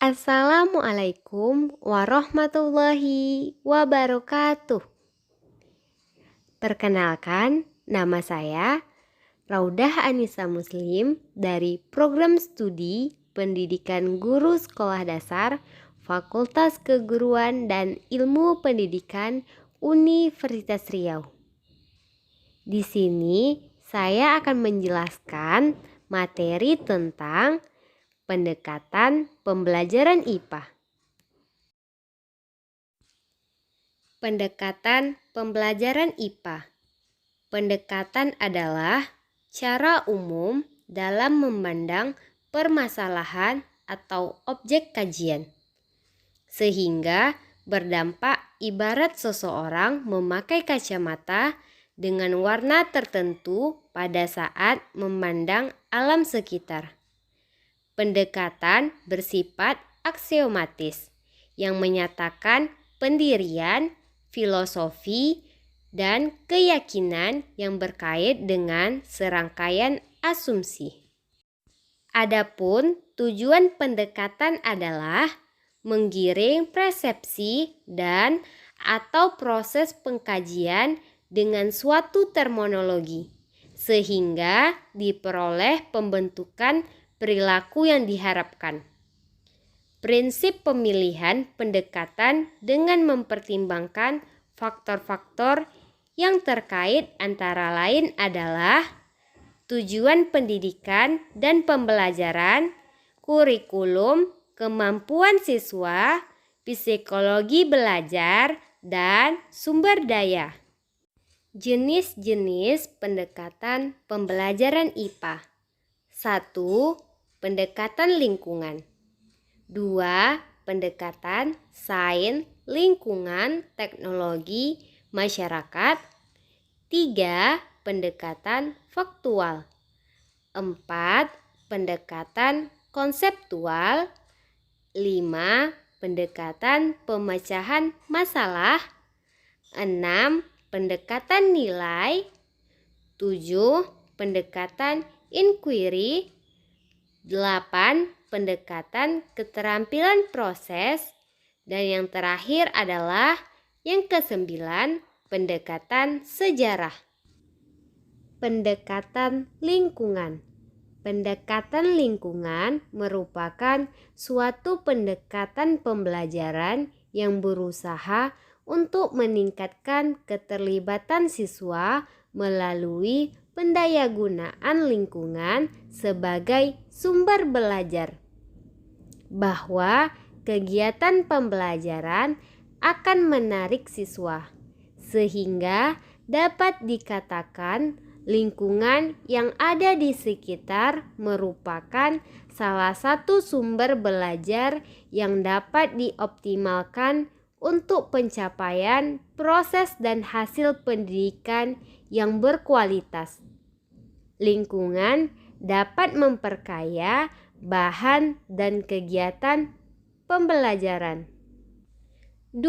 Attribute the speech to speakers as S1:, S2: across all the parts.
S1: Assalamualaikum warahmatullahi wabarakatuh. Perkenalkan, nama saya Raudah Anissa Muslim dari Program Studi Pendidikan Guru Sekolah Dasar Fakultas Keguruan dan Ilmu Pendidikan Universitas Riau. Di sini saya akan menjelaskan materi tentang pendekatan pembelajaran IPA. Pendekatan pembelajaran IPA. Pendekatan adalah cara umum dalam memandang permasalahan atau objek kajian, sehingga berdampak ibarat seseorang memakai kacamata dengan warna tertentu pada saat memandang alam sekitar. Pendekatan bersifat aksiomatis yang menyatakan pendirian, filosofi, dan keyakinan yang berkait dengan serangkaian asumsi. Adapun tujuan pendekatan adalah menggiring persepsi dan atau proses pengkajian dengan suatu terminologi, sehingga diperoleh pembentukan perilaku yang diharapkan. Prinsip pemilihan pendekatan dengan mempertimbangkan faktor-faktor yang terkait antara lain adalah tujuan pendidikan dan pembelajaran, kurikulum, kemampuan siswa, psikologi belajar, dan sumber daya. Jenis-jenis pendekatan pembelajaran IPA. 1. Pendekatan lingkungan. 2. Pendekatan sains, lingkungan, teknologi, masyarakat. 3. Pendekatan faktual. 4. Pendekatan konseptual. 5. Pendekatan pemecahan masalah. 6. Pendekatan nilai. 7. Pendekatan inquiry. 8. Pendekatan keterampilan proses. Dan yang terakhir adalah yang ke-9, pendekatan sejarah. Pendekatan lingkungan. Pendekatan lingkungan merupakan suatu pendekatan pembelajaran yang berusaha untuk meningkatkan keterlibatan siswa melalui pendayagunaan lingkungan sebagai sumber belajar, bahwa kegiatan pembelajaran akan menarik siswa, sehingga dapat dikatakan lingkungan yang ada di sekitar merupakan salah satu sumber belajar yang dapat dioptimalkan untuk pencapaian proses dan hasil pendidikan yang berkualitas. Lingkungan dapat memperkaya bahan dan kegiatan pembelajaran. 2.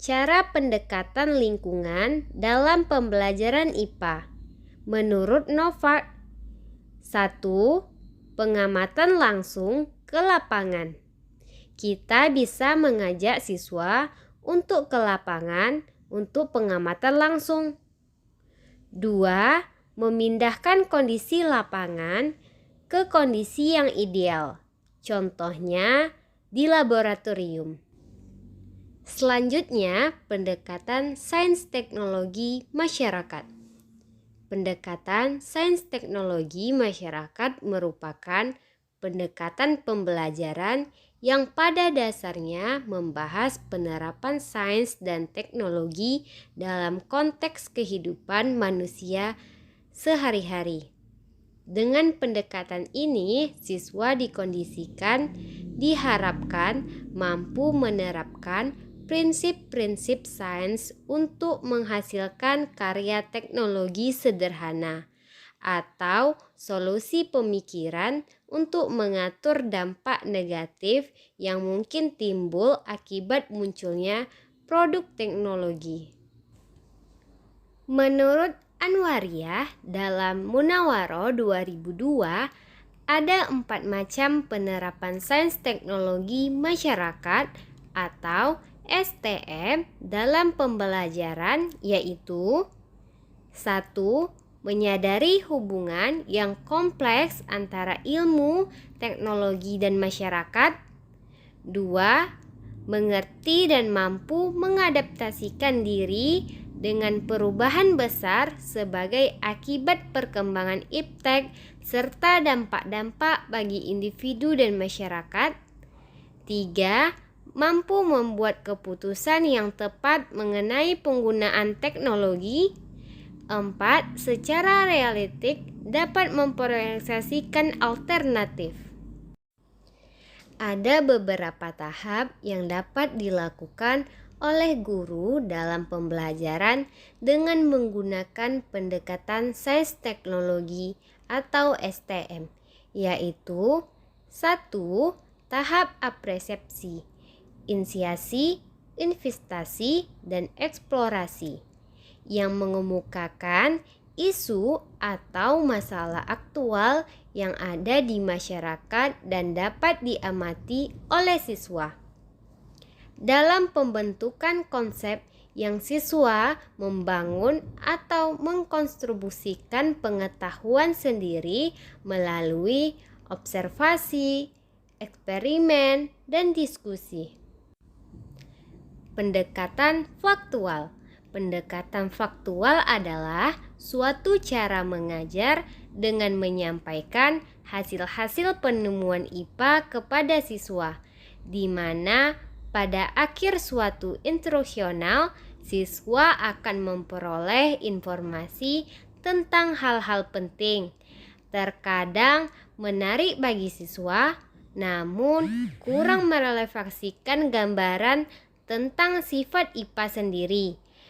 S1: Cara pendekatan lingkungan dalam pembelajaran IPA. Menurut Novak, 1. Pengamatan langsung ke lapangan. Kita bisa mengajak siswa untuk ke lapangan untuk pengamatan langsung. 2. Memindahkan kondisi lapangan ke kondisi yang ideal, contohnya di laboratorium. Selanjutnya, pendekatan sains teknologi masyarakat. Pendekatan sains teknologi masyarakat merupakan pendekatan pembelajaran yang pada dasarnya membahas penerapan sains dan teknologi dalam konteks kehidupan manusia sehari-hari. Dengan pendekatan ini, siswa diharapkan mampu menerapkan prinsip-prinsip sains untuk menghasilkan karya teknologi sederhana atau solusi pemikiran untuk mengatur dampak negatif yang mungkin timbul akibat munculnya produk teknologi. Menurut Anwariyah dalam Munawaroh 2002, Ada 4 macam penerapan sains teknologi masyarakat atau STM dalam pembelajaran, yaitu: 1. Menyadari hubungan yang kompleks antara ilmu, teknologi, dan masyarakat. 2. Mengerti dan mampu mengadaptasikan diri dengan perubahan besar sebagai akibat perkembangan iptek serta dampak-dampak bagi individu dan masyarakat. 3. Mampu membuat keputusan yang tepat mengenai penggunaan teknologi. 4. Secara realistik dapat memproyeksikan alternatif. Ada beberapa tahap yang dapat dilakukan oleh guru dalam pembelajaran dengan menggunakan pendekatan sains teknologi atau STM, yaitu: 1. Tahap apresepsi, inisiasi, investasi, dan eksplorasi, yang mengemukakan isu atau masalah aktual yang ada di masyarakat dan dapat diamati oleh siswa. Dalam pembentukan konsep yang siswa membangun atau mengkontribusikan pengetahuan sendiri melalui observasi, eksperimen, dan diskusi. Pendekatan faktual. Pendekatan faktual adalah suatu cara mengajar dengan menyampaikan hasil-hasil penemuan IPA kepada siswa, di mana pada akhir suatu instruksional, siswa akan memperoleh informasi tentang hal-hal penting. Terkadang menarik bagi siswa, namun kurang merefleksikan gambaran tentang sifat IPA sendiri.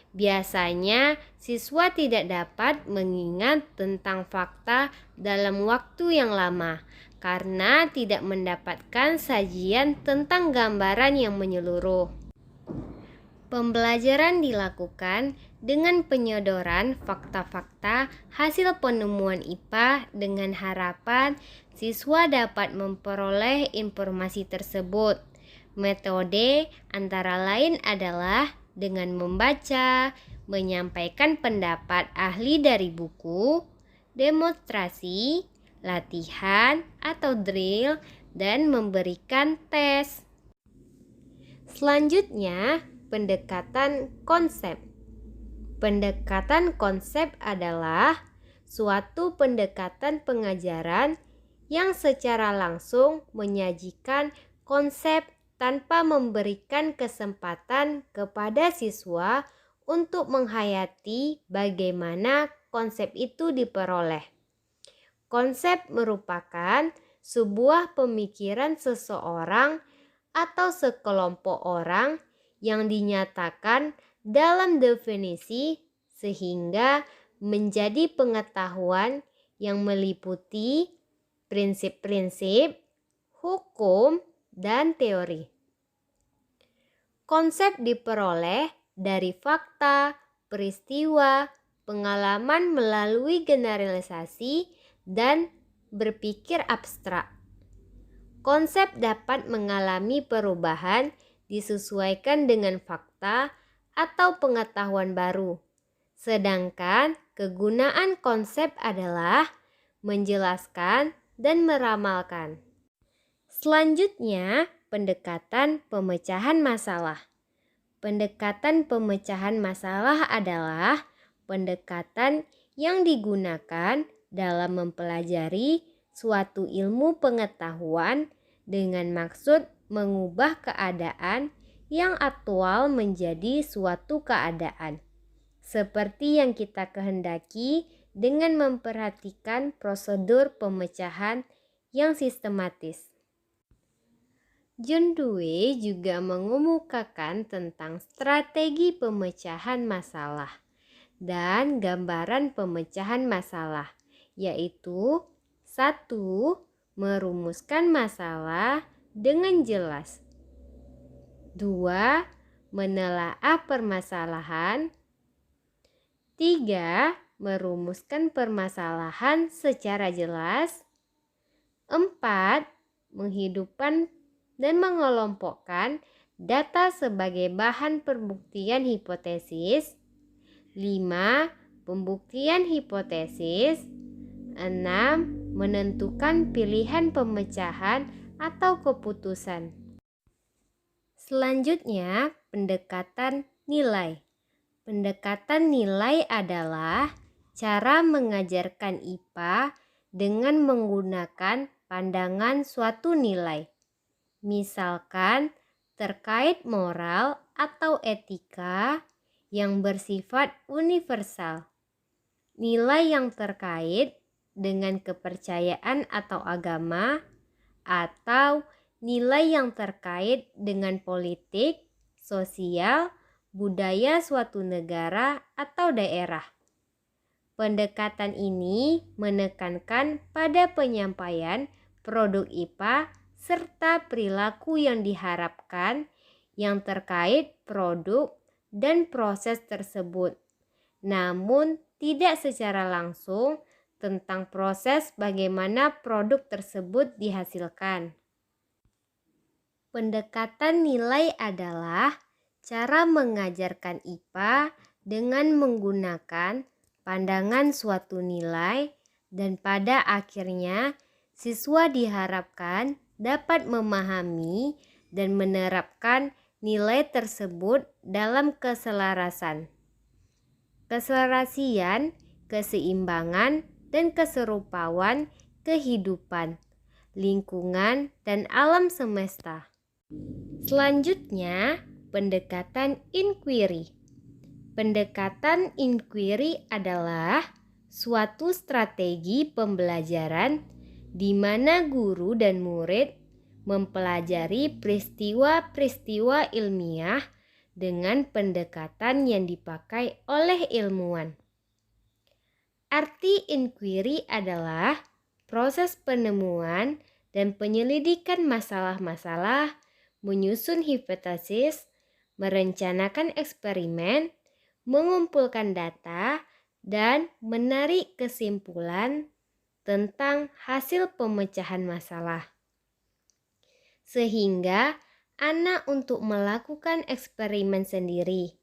S1: Biasanya, siswa tidak dapat mengingat tentang fakta dalam waktu yang lama karena tidak mendapatkan sajian tentang gambaran yang menyeluruh. Pembelajaran dilakukan dengan penyodoran fakta-fakta hasil penemuan IPA dengan harapan siswa dapat memperoleh informasi tersebut. Metode antara lain adalah dengan membaca, menyampaikan pendapat ahli dari buku, demonstrasi, latihan atau drill, dan memberikan tes. Selanjutnya, pendekatan konsep. Pendekatan konsep adalah suatu pendekatan pengajaran yang secara langsung menyajikan konsep tanpa memberikan kesempatan kepada siswa untuk menghayati bagaimana konsep itu diperoleh. Konsep merupakan sebuah pemikiran seseorang atau sekelompok orang yang dinyatakan dalam definisi sehingga menjadi pengetahuan yang meliputi prinsip-prinsip, hukum, dan teori. Konsep diperoleh dari fakta, peristiwa, pengalaman melalui generalisasi, dan berpikir abstrak. Konsep dapat mengalami perubahan disesuaikan dengan fakta atau pengetahuan baru. Sedangkan kegunaan konsep adalah menjelaskan dan meramalkan. Selanjutnya, pendekatan pemecahan masalah. Pendekatan pemecahan masalah adalah pendekatan yang digunakan dalam mempelajari suatu ilmu pengetahuan dengan maksud mengubah keadaan yang aktual menjadi suatu keadaan, seperti yang kita kehendaki dengan memperhatikan prosedur pemecahan yang sistematis. John Dewey juga mengemukakan tentang strategi pemecahan masalah dan gambaran pemecahan masalah, yaitu: 1. Merumuskan masalah dengan jelas. 2. Menelaah permasalahan. 3. Merumuskan permasalahan secara jelas. 4. Menghidupkan dan mengelompokkan data sebagai bahan pembuktian hipotesis. 5. Pembuktian hipotesis. 6. Menentukan pilihan pemecahan atau keputusan. Selanjutnya, pendekatan nilai. Pendekatan nilai adalah cara mengajarkan IPA dengan menggunakan pandangan suatu nilai. Misalkan terkait moral atau etika yang bersifat universal. Nilai yang terkait dengan kepercayaan atau agama, atau nilai yang terkait dengan politik, sosial, budaya suatu negara atau daerah. Pendekatan ini menekankan pada penyampaian produk IPA serta perilaku yang diharapkan yang terkait produk dan proses tersebut, namun tidak secara langsung tentang proses bagaimana produk tersebut dihasilkan. Pendekatan nilai adalah cara mengajarkan IPA dengan menggunakan pandangan suatu nilai, dan pada akhirnya siswa diharapkan dapat memahami dan menerapkan nilai tersebut dalam keselarasan, keserasian, keseimbangan, dan keserupauan kehidupan, lingkungan, dan alam semesta. Selanjutnya, pendekatan inquiry. Pendekatan inquiry adalah suatu strategi pembelajaran di mana guru dan murid mempelajari peristiwa-peristiwa ilmiah dengan pendekatan yang dipakai oleh ilmuwan. Arti inquiry adalah proses penemuan dan penyelidikan masalah-masalah, menyusun hipotesis, merencanakan eksperimen, mengumpulkan data, dan menarik kesimpulan tentang hasil pemecahan masalah. Sehingga anak untuk melakukan eksperimen sendiri,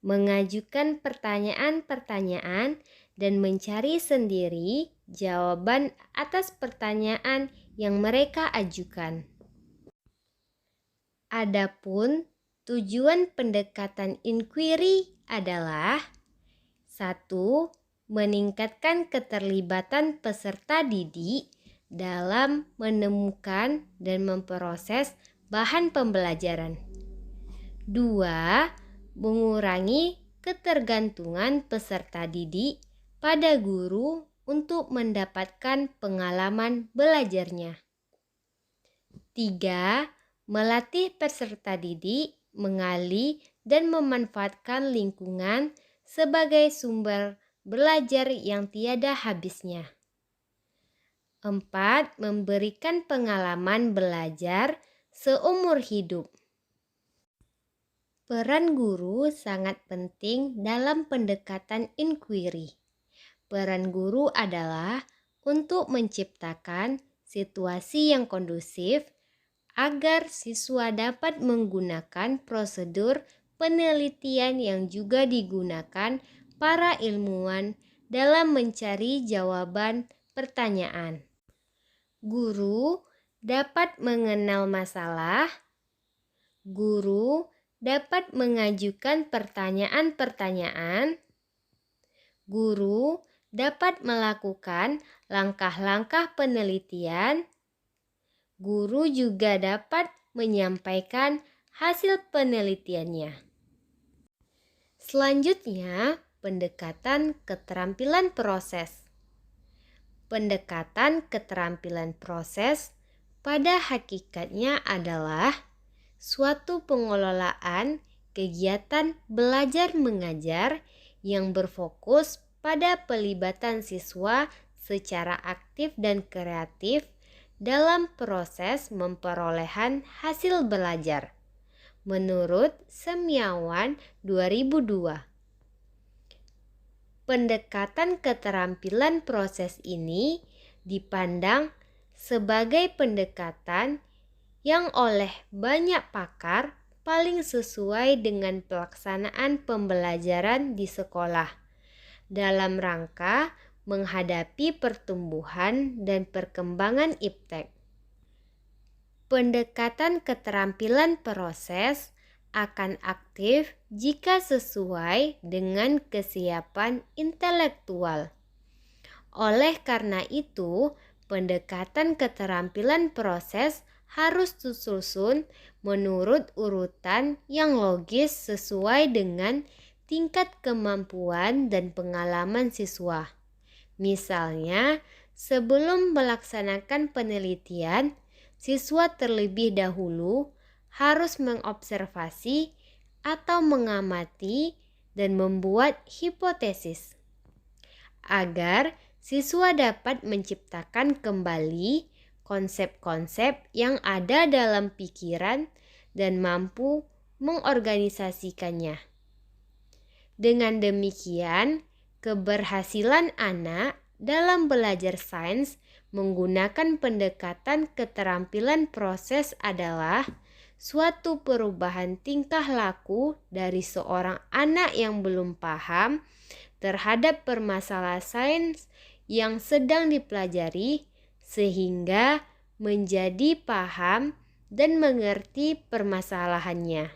S1: mengajukan pertanyaan-pertanyaan, dan mencari sendiri jawaban atas pertanyaan yang mereka ajukan. Adapun tujuan pendekatan inquiry adalah 1. Meningkatkan keterlibatan peserta didik dalam menemukan dan memproses bahan pembelajaran. 2. Mengurangi ketergantungan peserta didik pada guru untuk mendapatkan pengalaman belajarnya. 3. Melatih peserta didik mengali dan memanfaatkan lingkungan sebagai sumber belajar yang tiada habisnya. 4. Memberikan pengalaman belajar seumur hidup. Peran guru sangat penting dalam pendekatan inquiry. Peran guru adalah untuk menciptakan situasi yang kondusif agar siswa dapat menggunakan prosedur penelitian yang juga digunakan para ilmuwan dalam mencari jawaban pertanyaan. Guru dapat mengenal masalah. Guru dapat mengajukan pertanyaan-pertanyaan. Guru dapat melakukan langkah-langkah penelitian. Guru juga dapat menyampaikan hasil penelitiannya. Selanjutnya, pendekatan keterampilan proses. Pendekatan keterampilan proses pada hakikatnya adalah suatu pengelolaan kegiatan belajar mengajar yang berfokus pada pelibatan siswa secara aktif dan kreatif dalam proses memperolehan hasil belajar, menurut Semiawan 2002. Pendekatan keterampilan proses ini dipandang sebagai pendekatan yang oleh banyak pakar paling sesuai dengan pelaksanaan pembelajaran di sekolah dalam rangka menghadapi pertumbuhan dan perkembangan iptek. Pendekatan keterampilan proses akan aktif jika sesuai dengan kesiapan intelektual. Oleh karena itu, pendekatan keterampilan proses harus disusun menurut urutan yang logis sesuai dengan tingkat kemampuan dan pengalaman siswa. Misalnya, sebelum melaksanakan penelitian, siswa terlebih dahulu harus mengobservasi atau mengamati dan membuat hipotesis agar siswa dapat menciptakan kembali konsep-konsep yang ada dalam pikiran dan mampu mengorganisasikannya. Dengan demikian, keberhasilan anak dalam belajar sains menggunakan pendekatan keterampilan proses adalah suatu perubahan tingkah laku dari seorang anak yang belum paham terhadap permasalahan sains yang sedang dipelajari sehingga menjadi paham dan mengerti permasalahannya.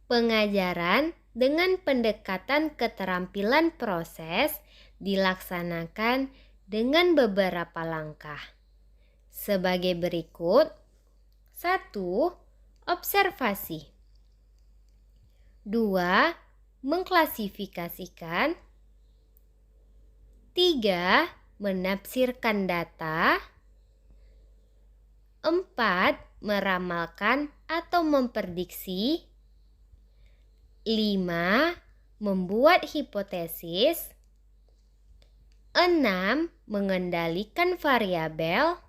S1: Pengajaran dengan pendekatan keterampilan proses dilaksanakan dengan beberapa langkah. Sebagai berikut: 1. Observasi. 2. Mengklasifikasikan. 3. Menafsirkan data. 4. Meramalkan atau memprediksi. 5. Membuat hipotesis. 6. Mengendalikan variabel.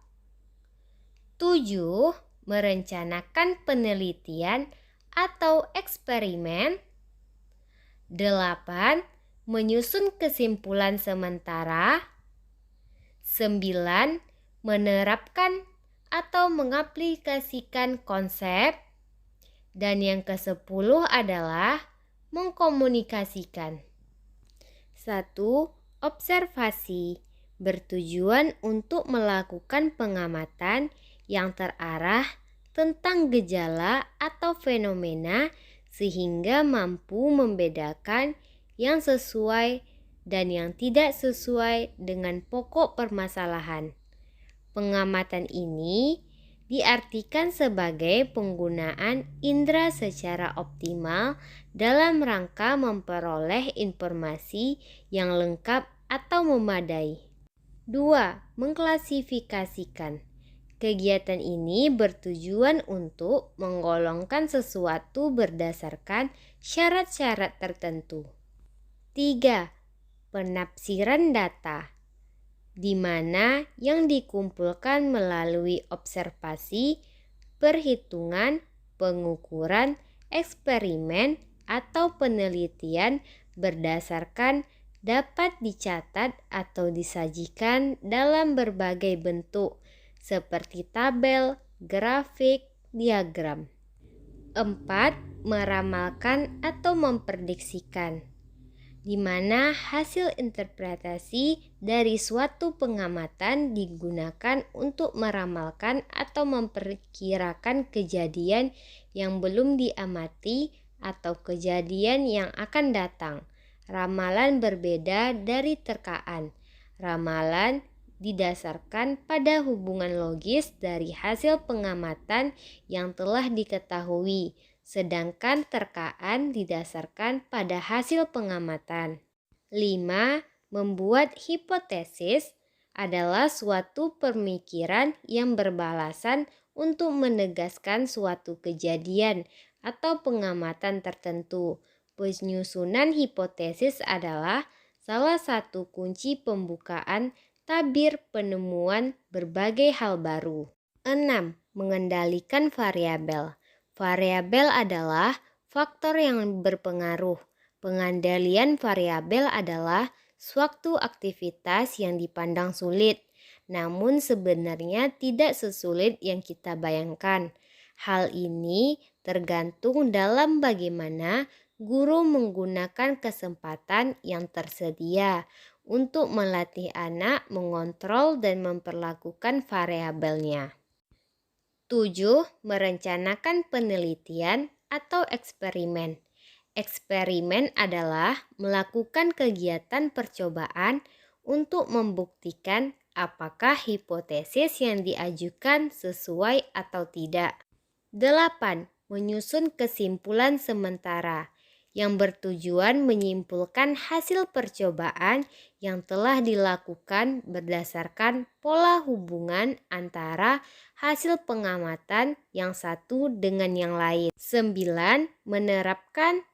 S1: 7. Merencanakan penelitian atau eksperimen. 8. Menyusun kesimpulan sementara. 9. Menerapkan atau mengaplikasikan konsep. Dan yang ke-10 adalah mengkomunikasikan. 1. Observasi bertujuan untuk melakukan pengamatan yang terarah tentang gejala atau fenomena sehingga mampu membedakan yang sesuai dan yang tidak sesuai dengan pokok permasalahan. Pengamatan ini diartikan sebagai penggunaan indera secara optimal dalam rangka memperoleh informasi yang lengkap atau memadai. 2. Mengklasifikasikan. Kegiatan ini bertujuan untuk menggolongkan sesuatu berdasarkan syarat-syarat tertentu. 3. Penafsiran data, di mana yang dikumpulkan melalui observasi, perhitungan, pengukuran, eksperimen, atau penelitian berdasarkan dapat dicatat atau disajikan dalam berbagai bentuk seperti tabel, grafik, diagram. 4. Meramalkan atau memprediksikan, di mana hasil interpretasi dari suatu pengamatan digunakan untuk meramalkan atau memperkirakan kejadian yang belum diamati atau kejadian yang akan datang. Ramalan berbeda dari terkaan. Ramalan didasarkan pada hubungan logis dari hasil pengamatan yang telah diketahui, sedangkan terkaan didasarkan pada hasil pengamatan. 5. Membuat hipotesis adalah suatu pemikiran yang berbalasan untuk menegaskan suatu kejadian atau pengamatan tertentu. Penyusunan hipotesis adalah salah satu kunci pembukaan tabir penemuan berbagai hal baru. 6. Mengendalikan variabel. Variabel adalah faktor yang berpengaruh. Pengendalian variabel adalah suatu aktivitas yang dipandang sulit, namun sebenarnya tidak sesulit yang kita bayangkan. Hal ini tergantung dalam bagaimana guru menggunakan kesempatan yang tersedia untuk melatih anak mengontrol dan memperlakukan variabelnya. 7. Merencanakan penelitian atau eksperimen. Eksperimen adalah melakukan kegiatan percobaan untuk membuktikan apakah hipotesis yang diajukan sesuai atau tidak. 8. Menyusun kesimpulan sementara yang bertujuan menyimpulkan hasil percobaan yang telah dilakukan berdasarkan pola hubungan antara hasil pengamatan yang satu dengan yang lain. 9. Menerapkan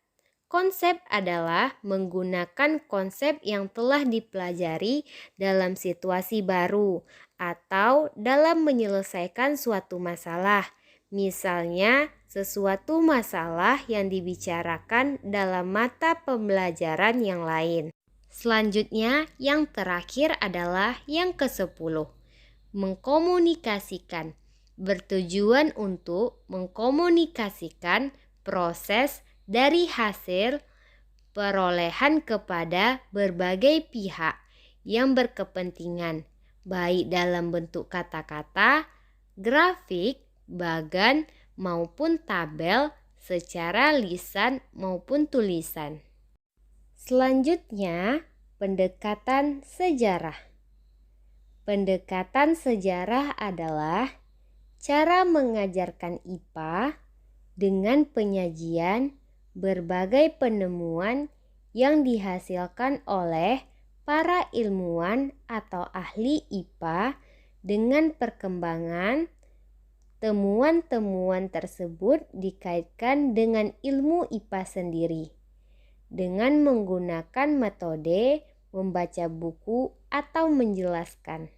S1: konsep adalah menggunakan konsep yang telah dipelajari dalam situasi baru atau dalam menyelesaikan suatu masalah. Misalnya, sesuatu masalah yang dibicarakan dalam mata pembelajaran yang lain. Selanjutnya, yang terakhir adalah yang ke-10. Mengkomunikasikan. Bertujuan untuk mengkomunikasikan proses dari hasil perolehan kepada berbagai pihak yang berkepentingan, baik dalam bentuk kata-kata, grafik, bagan, maupun tabel secara lisan maupun tulisan. Selanjutnya, pendekatan sejarah. Pendekatan sejarah adalah cara mengajarkan IPA dengan penyajian berbagai penemuan yang dihasilkan oleh para ilmuwan atau ahli IPA dengan perkembangan temuan-temuan tersebut dikaitkan dengan ilmu IPA sendiri dengan menggunakan metode membaca buku atau menjelaskan.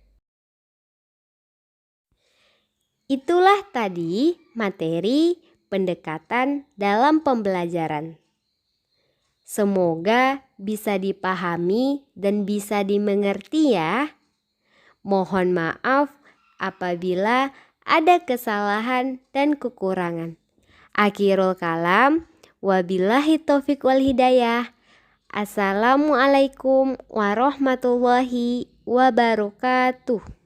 S1: Itulah tadi materi pendekatan dalam pembelajaran. Semoga bisa dipahami dan bisa dimengerti ya. Mohon maaf apabila ada kesalahan dan kekurangan. Akhirul kalam, wabillahi taufiq wal hidayah. Assalamualaikum warahmatullahi wabarakatuh.